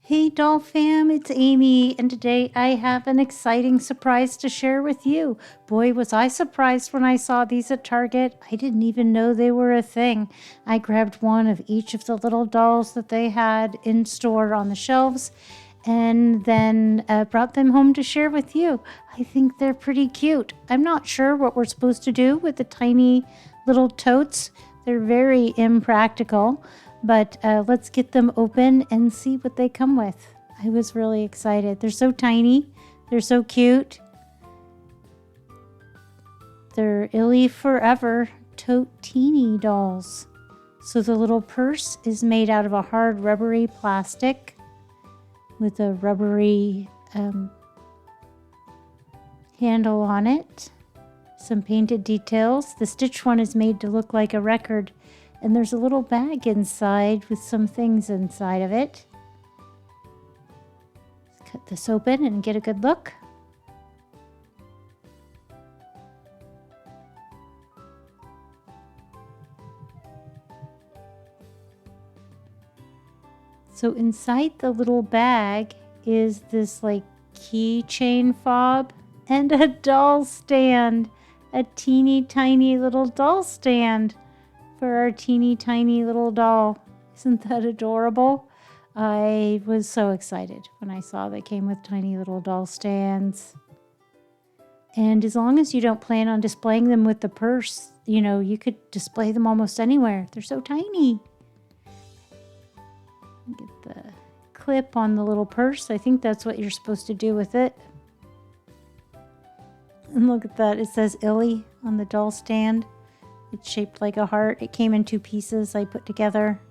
Hey doll fam, it's Amy, and today I have an exciting surprise to share with you. Boy, was I surprised when I saw these at Target. I didn't even know they were a thing. I grabbed one of each of the little dolls that they had in store on the shelves and then brought them home to share with you. I think they're pretty cute. I'm not sure what we're supposed to do with the tiny little totes. They're very impractical. But let's get them open and see what they come with. I was really excited. They're so tiny. They're so cute. They're ILY 4ever Tote Teenie dolls. So the little purse is made out of a hard rubbery plastic with a rubbery handle on it. Some painted details. The stitched one is made to look like a record. And there's a little bag inside with some things inside of it. Let's cut this open and get a good look. So inside the little bag is this like keychain fob and a doll stand. A teeny tiny little doll stand for our teeny tiny little doll. Isn't that adorable? I was so excited when I saw they came with tiny little doll stands. And as long as you don't plan on displaying them with the purse, you could display them almost anywhere. They're so tiny. Get the clip on the little purse. I think that's what you're supposed to do with it. And look at that. It says ILY on the doll stand. It's shaped like a heart. It came in 2 pieces I put together.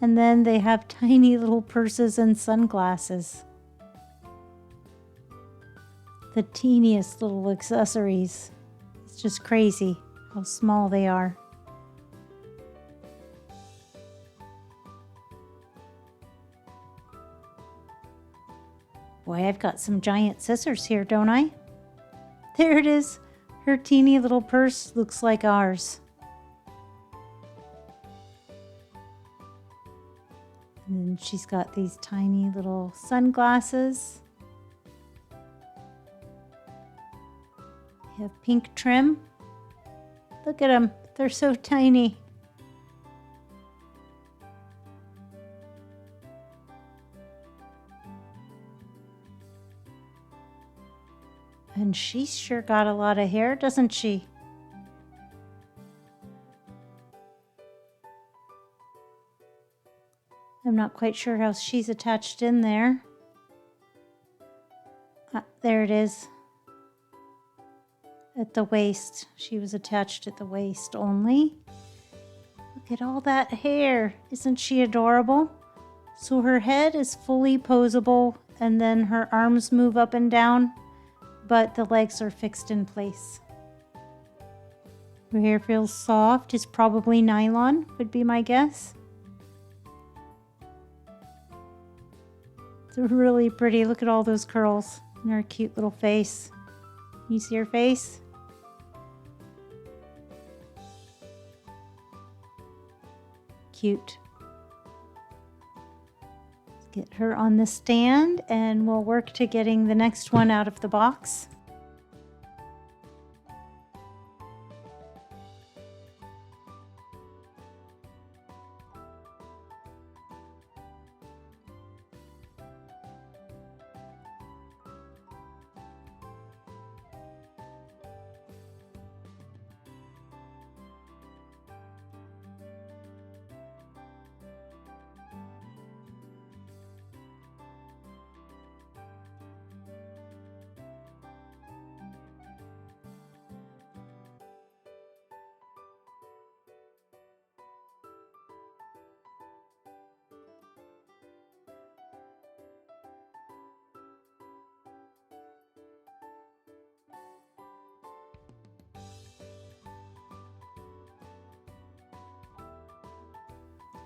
And then they have tiny little purses and sunglasses. The teeniest little accessories. It's just crazy how small they are. Boy, I've got some giant scissors here, don't I? There it is. Her teeny little purse looks like ours. And then she's got these tiny little sunglasses. They have pink trim. Look at them. They're so tiny. And she's sure got a lot of hair, doesn't she? I'm not quite sure how she's attached in there. There it is. At the waist. She was attached at the waist only. Look at all that hair. Isn't she adorable? So her head is fully posable and then her arms move up and down, but the legs are fixed in place. Her hair feels soft. It's probably nylon, would be my guess. It's really pretty. Look at all those curls and her cute little face. You see her face? Cute. Let's get her on the stand and we'll work to getting the next one out of the box.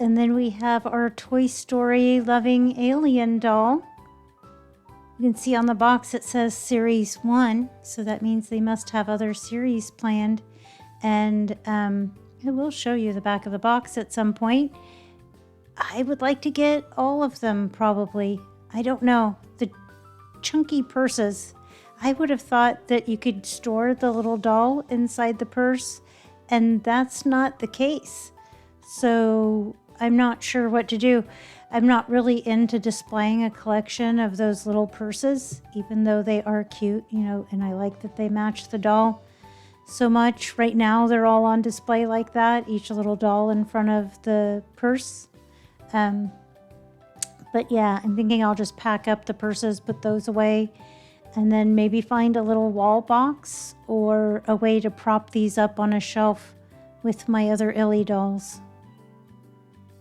And then we have our Toy Story loving alien doll. You can see on the box it says Series 1, so that means they must have other series planned. And I will show you the back of the box at some point. I would like to get all of them, probably. I don't know. The chunky purses. I would have thought that you could store the little doll inside the purse, and that's not the case. So I'm not sure what to do. I'm not really into displaying a collection of those little purses, even though they are cute, you know, and I like that they match the doll so much. Right now, they're all on display like that, each little doll in front of the purse. But yeah, I'm thinking I'll just pack up the purses, put those away, and then maybe find a little wall box or a way to prop these up on a shelf with my other ILY dolls.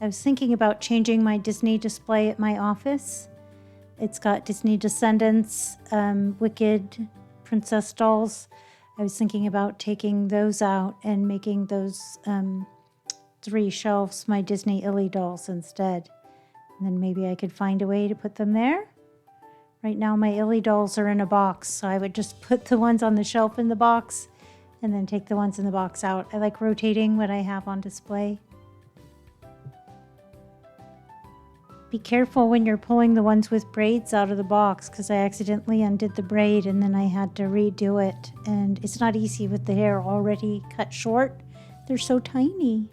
I was thinking about changing my Disney display at my office. It's got Disney Descendants, Wicked, Princess dolls. I was thinking about taking those out and making those 3 shelves my Disney ILY dolls instead. And then maybe I could find a way to put them there. Right now my ILY dolls are in a box, so I would just put the ones on the shelf in the box and then take the ones in the box out. I like rotating what I have on display. Be careful when you're pulling the ones with braids out of the box, because I accidentally undid the braid and then I had to redo it. And it's not easy with the hair already cut short. They're so tiny.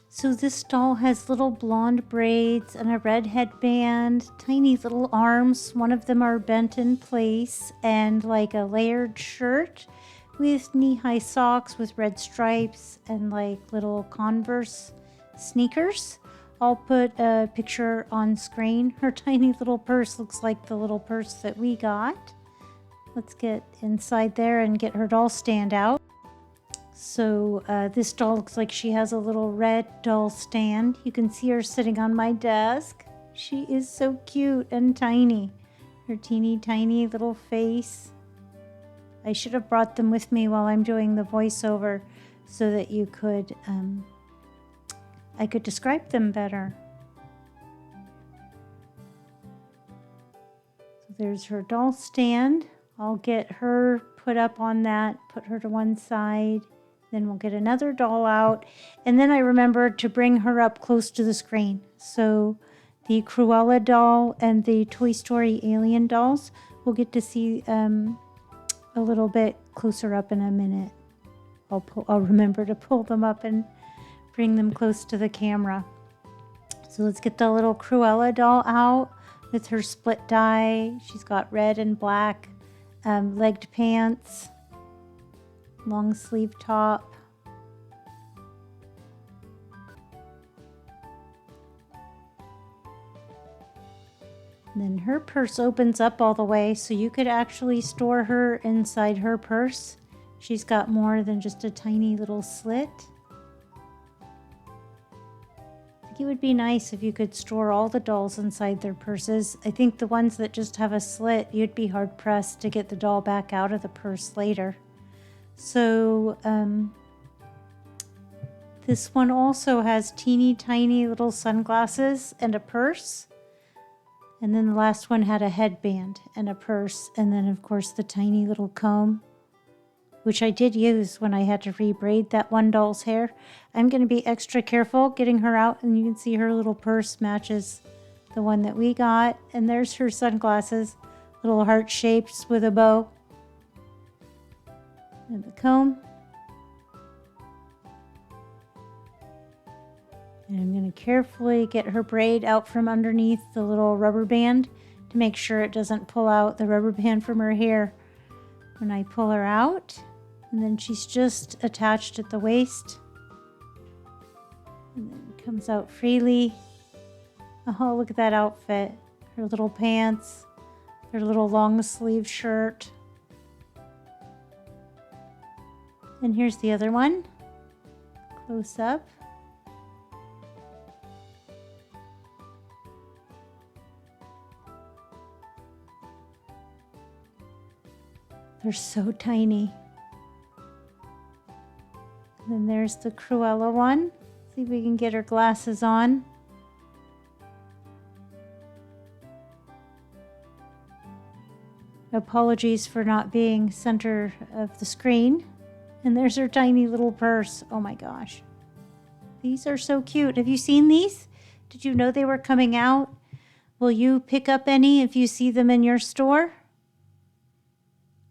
So this doll has little blonde braids and a red headband, tiny little arms. One of them are bent in place, and like a layered shirt with knee-high socks with red stripes and like little Converse sneakers. I'll put a picture on screen. Her tiny little purse looks like the little purse that we got. Let's get inside there and get her doll stand out. So this doll looks like she has a little red doll stand. You can see her sitting on my desk. She is so cute and tiny. Her teeny tiny little face. I should have brought them with me while I'm doing the voiceover so that you could, I could describe them better. So there's her doll stand. I'll get her put up on that, put her to one side. Then we'll get another doll out. And then I remembered to bring her up close to the screen. So the Cruella doll and the Toy Story alien dolls, we'll get to see a little bit closer up in a minute. I'll remember to pull them up and bring them close to the camera. So let's get the little Cruella doll out with her split dye. She's got red and black legged pants. Long sleeve top. And then her purse opens up all the way, so you could actually store her inside her purse. She's got more than just a tiny little slit. I think it would be nice if you could store all the dolls inside their purses. I think the ones that just have a slit, you'd be hard pressed to get the doll back out of the purse later. So this one also has teeny tiny little sunglasses and a purse. And then the last one had a headband and a purse. And then of course the tiny little comb, which I did use when I had to rebraid that one doll's hair. I'm going to be extra careful getting her out, and you can see her little purse matches the one that we got. And there's her sunglasses, little heart shapes with a bow. And the comb. And I'm going to carefully get her braid out from underneath the little rubber band to make sure it doesn't pull out the rubber band from her hair when I pull her out. And then she's just attached at the waist. And then it comes out freely. Oh, look at that outfit. Her little pants, her little long sleeve shirt. And here's the other one, close up. They're so tiny. And then there's the Cruella one. See if we can get her glasses on. Apologies for not being center of the screen. And there's her tiny little purse. Oh my gosh. These are so cute. Have you seen these? Did you know they were coming out? Will you pick up any if you see them in your store?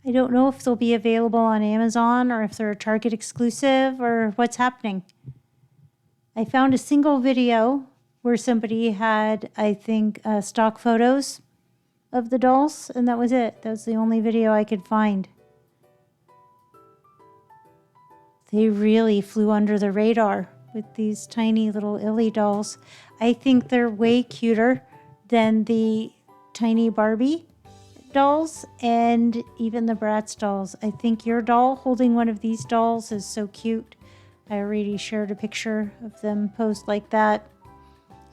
I don't know if they'll be available on Amazon or if they're a Target exclusive or what's happening. I found a single video where somebody had, I think, stock photos of the dolls, and that was it. That was the only video I could find. They really flew under the radar with these tiny little ILY dolls. I think they're way cuter than the tiny Barbie dolls and even the Bratz dolls. I think your doll holding one of these dolls is so cute. I already shared a picture of them posed like that.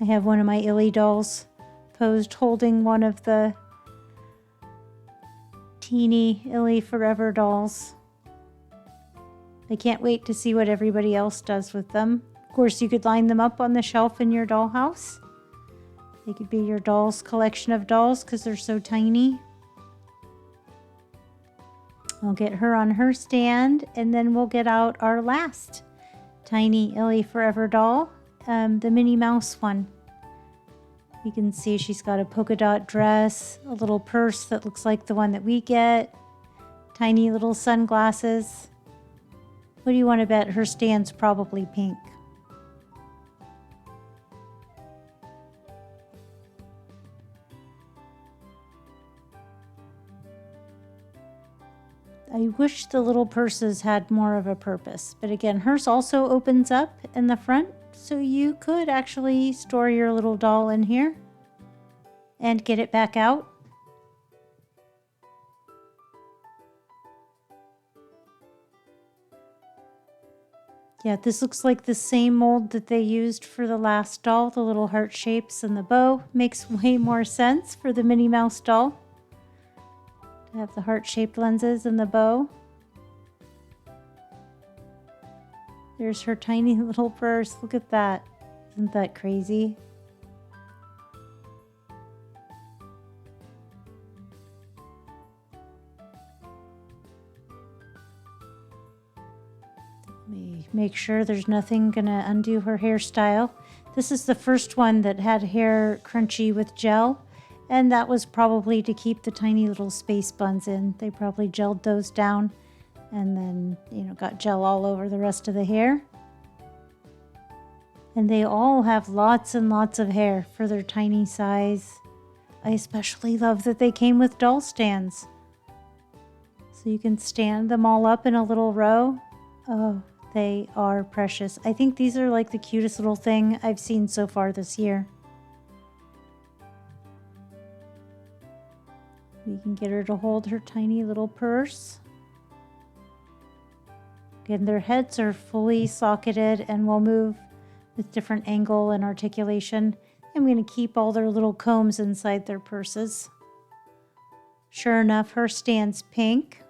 I have one of my ILY dolls posed holding one of the teeny ILY 4ever dolls. I can't wait to see what everybody else does with them. Of course, you could line them up on the shelf in your dollhouse. They could be your doll's collection of dolls because they're so tiny. I'll get her on her stand, and then we'll get out our last tiny ILY 4ever doll, the Minnie Mouse one. You can see she's got a polka dot dress, a little purse that looks like the one that we get, tiny little sunglasses. What do you want to bet? Her stand's probably pink. I wish the little purses had more of a purpose, but again, hers also opens up in the front, so you could actually store your little doll in here and get it back out. Yeah, this looks like the same mold that they used for the last doll, the little heart shapes and the bow. Makes way more sense for the Minnie Mouse doll to have the heart-shaped lenses and the bow. There's her tiny little purse. Look at that. Isn't that crazy? Let me make sure there's nothing gonna undo her hairstyle. This is the first one that had hair crunchy with gel, and that was probably to keep the tiny little space buns in. They probably gelled those down and then, got gel all over the rest of the hair. And they all have lots and lots of hair for their tiny size. I especially love that they came with doll stands. So you can stand them all up in a little row. Oh, they are precious. I think these are like the cutest little thing I've seen so far this year. We can get her to hold her tiny little purse. Again, their heads are fully socketed and will move with different angle and articulation. I'm going to keep all their little combs inside their purses. Sure enough, her stand's pink.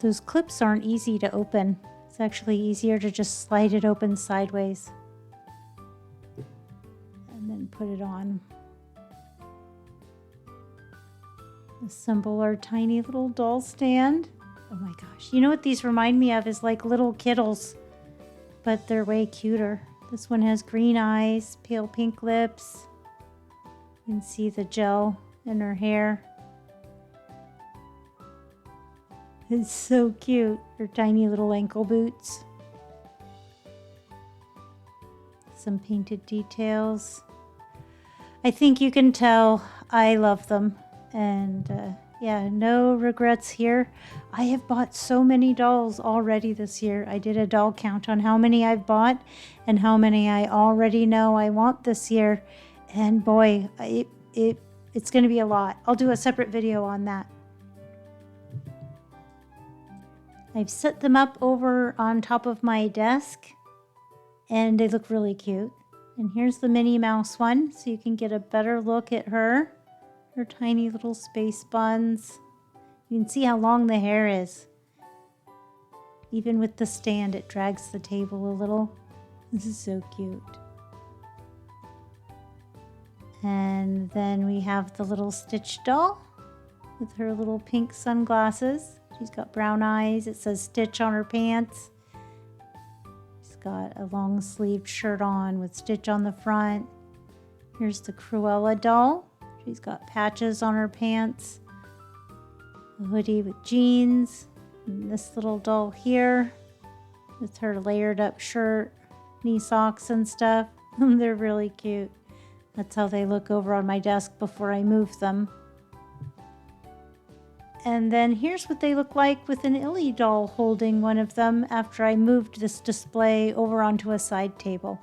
Those clips aren't easy to open. It's actually easier to just slide it open sideways and then put it on. Assemble our tiny little doll stand. Oh my gosh. You know what these remind me of is like little Kittles, but they're way cuter. This one has green eyes, pale pink lips. You can see the gel in her hair. It's so cute. Her tiny little ankle boots. Some painted details. I think you can tell I love them. And yeah, no regrets here. I have bought so many dolls already this year. I did a doll count on how many I've bought and how many I already know I want this year. And boy, it's going to be a lot. I'll do a separate video on that. I've set them up over on top of my desk and they look really cute. And here's the Minnie Mouse one, so you can get a better look at her tiny little space buns. You can see how long the hair is. Even with the stand, it drags the table a little. This is so cute. And then we have the little Stitch doll with her little pink sunglasses. She's got brown eyes. It says Stitch on her pants. She's got a long sleeved shirt on with Stitch on the front. Here's the Cruella doll. She's got patches on her pants. A hoodie with jeans. And this little doll here with her layered up shirt, knee socks and stuff. They're really cute. That's how they look over on my desk before I move them. And then here's what they look like with an ILY doll holding one of them after I moved this display over onto a side table.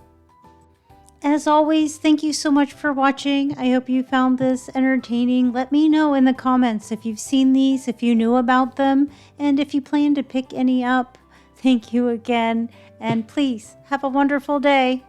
As always, thank you so much for watching. I hope you found this entertaining. Let me know in the comments if you've seen these, if you knew about them, and if you plan to pick any up. Thank you again, and please have a wonderful day.